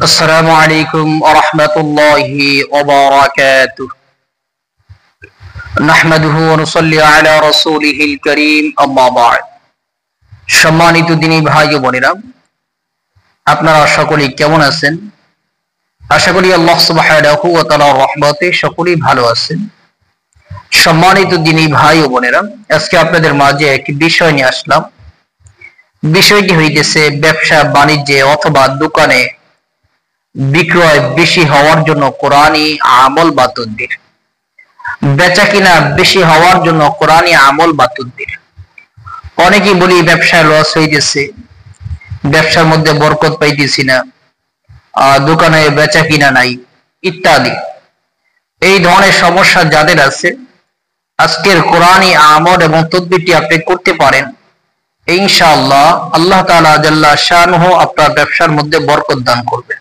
আসসালামু আলাইকুম ওয়া রাহমাতুল্লাহি ওয়া বারাকাতুহু নাহমাদুহু ওয়া নুসাল্লি আলা রাসূলিহিল কারীম আম্মা বা'দ। সম্মানিত দিনী ভাই ও বোনেরা, আপনারা সকলেই কেমন আছেন? আশা করি আল্লাহ সুবহানাহু ওয়া তাআলার রহমতে সকলেই ভালো আছেন। সম্মানিত দিনী ভাই ও বোনেরা, আজকে আপনাদের মাঝে একটি বিষয় নিয়ে আসলাম। বিষয়টি হইতেছে ব্যবসা বাণিজ্যে অথবা দোকানে বিক্রয় বেশি হওয়ার জন্য কোরআনী আমল বা তদবির। বেচা কিনা বেশি হওয়ার জন্য কোরআনী আমল বা তদবির। অনেকেই বলি ব্যবসায় লস হইতেছে, ব্যবসার মধ্যে বরকত পাইতেছি না, দোকানে বেচা কিনা নাই ইত্যাদি। এই ধরনের সমস্যা যাদের আছে, আজকের কোরআনী আমল এবং তদবিরটি আপনি করতে পারেন, ইনশাআল্লাহ আল্লাহ তাআলা জাল্লা শানুহু আপনার ব্যবসার মধ্যে বরকত দান করবেন।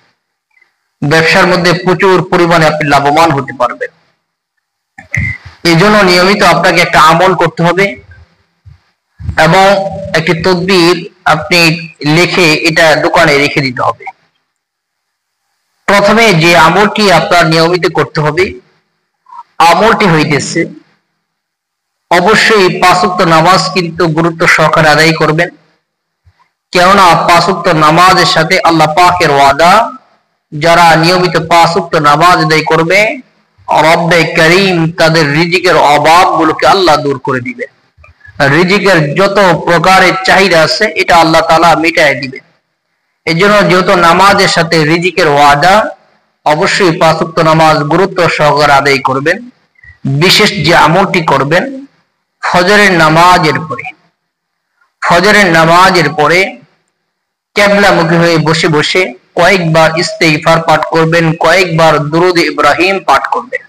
ব্যবসার মধ্যে প্রচুর পরিমাণে আপনি লাভবান হতে পারবেন। এই জন্য নিয়মিত আপনাকে একটা আমল করতে হবে এবং একটি তদবির আপনি লিখে এটা দোকানে রেখে দিতে হবে। প্রথমে যে আমলটি আপনার নিয়মিত করতে হবে, আমলটি হইতেছে অবশ্যই ৫ ওয়াক্ত নামাজ কিন্তু গুরুত্ব সহকারে আদায় করবেন। কেননা ৫ ওয়াক্ত নামাজের সাথে আল্লাহ পাকের ওয়াদা, যারা নিয়মিত ৫ ওয়াক্ত নামাজ আদায় করবে, রব্বে করিম তাদের রিজিকের অভাবগুলোকে আল্লাহ দূর করে দিবে। রিজিকের যত প্রকারের চাহিদা আছে এটা আল্লাহ তাআলা মিটায় দিবে। এই জন্য যেহেতু নামাজের সাথে রিজিকের ওয়াদা, অবশ্যই ৫ ওয়াক্ত নামাজ গুরুত্ব সহকারে আদায় করবেন। বিশেষ যে আমলটি করবেন, ফজরের নামাজের পরে কিবলামুখী হয়ে বসে বসে কয়েকবার ইস্তিগফার পাঠ করবেন, কয়েকবার দুরূদ ইব্রাহিম পাঠ করবেন।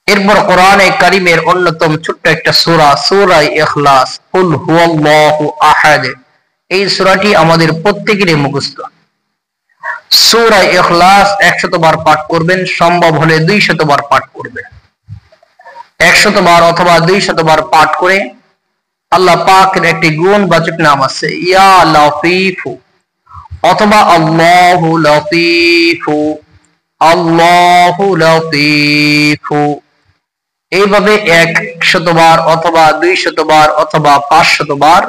এরপর কোরআনে কারীমের অন্যতম ছোট্ট একটা সূরা, সূরা ইখলাস, কুল হুয়াল্লাহু আহাদ, এই সূরাটি আমাদের প্রত্যেকেরই মুখস্থ। সূরা ইখলাস ১০০ বার পাঠ করবেন, সম্ভব হলে ২০০ বার পাঠ করবেন। ১০০ বার অথবা ২০০ বার পাঠ করে আল্লাহ পাকের একটি গুণবাচক নাম আছে, ইয়া লতীফু অথবা আল্লাহু লতীফু, আল্লাহু লতীফু, এইভাবে ১০০ বার অথবা ২০০ বার অথবা ৫০০ বার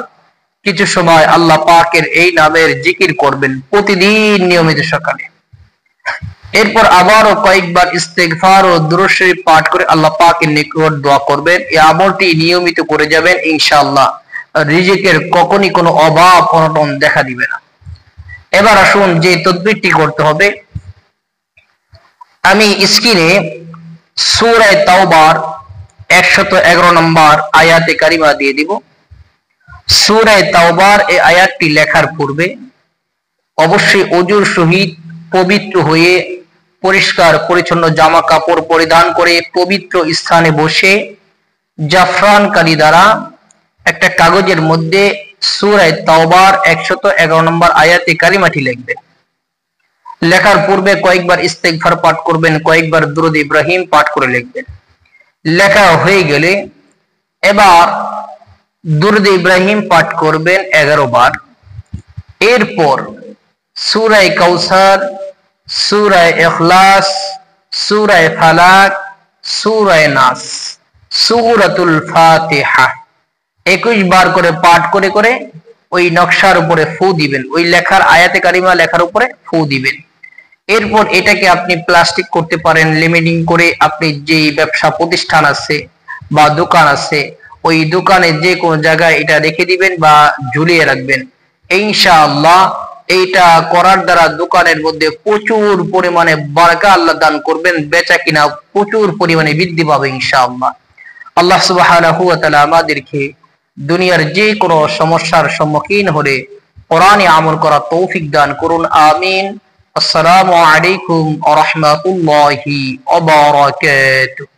কিছু সময় আল্লাহ পাকের এই নামের জিকির করবেন প্রতিদিন নিয়মিত সকালে। এরপর আবারও কয়েকবার ইস্তিগফার ও দুরূদ শরীফ পাঠ করে আল্লাহ পাকের নিকট দোয়া করবেন। এই আমলটি নিয়মিত করে যাবেন, ইনশাআল্লাহ রিজিকের কখনই কোনো অভাব অনটন দেখা দিবে না। এবার আসুন যে তদবিরটি করতে হবে, আমি স্ক্রিনে সূরা তাওবার ১১১ নম্বর আয়াতে কারিমা দিয়ে দিব। সূরা তাওবার এই আয়াতটি লেখার পূর্বে অবশ্যই ওযুর সহিত পবিত্র হয়ে পরিষ্কার পরিচ্ছন্ন জামা কাপড় পরিধান করে পবিত্র স্থানে বসে জাফরান কালি দ্বারা একটা কাগজের মধ্যে সূরা তাওবার ১১১ নম্বর আয়াতে কারিমাটি লিখবেন। লেখার পূর্বে কয়েকবার ইস্তিগফার পাঠ করবেন, কয়েকবার দুরূদ ইব্রাহিম পাঠ করে লিখবেন। লেখা হয়ে গেলে এবার দুরূদ ইব্রাহিম পাঠ করবেন ১১ বার। এরপর সূরা কাউসার, সূরা ইখলাস, সূরা ফালাক, সূরা নাস, সূরাতুল ফাতিহা ২১ বার করে পাঠ করে করে ওই নকশার উপরে ফু দিবেন, ওই লেখার আয়াতে কারিমা লেখার উপরে ফু দিবেন। এরপর এটাকে আপনি প্লাস্টিক করতে পারেন, লেমিনিং করে আপনি যে ব্যবসা প্রতিষ্ঠান আছে বা দোকান আছে, ওই দোকানে যে কোনো জায়গায় এটা রেখে দিবেন বা ঝুলিয়ে রাখবেন। ইনশাআল্লাহ এইটা করার দ্বারা দোকানের মধ্যে প্রচুর পরিমাণে বারাকা আল্লাহ দান করবেন, বেচা কিনা প্রচুর পরিমাণে বৃদ্ধি পাবে ইনশাআল্লাহ। আল্লাহ সুবহানাহু ওয়া তাআলা আমাদেরকে দুনিয়ার যে কোনো সমস্যার সম্মুখীন হলে কোরআনে আমল করার তৌফিক দান করুন, আমিন। আসসালামু আলাইকুম ওয়া রাহমাতুল্লাহি ওয়া বারাকাতুহু।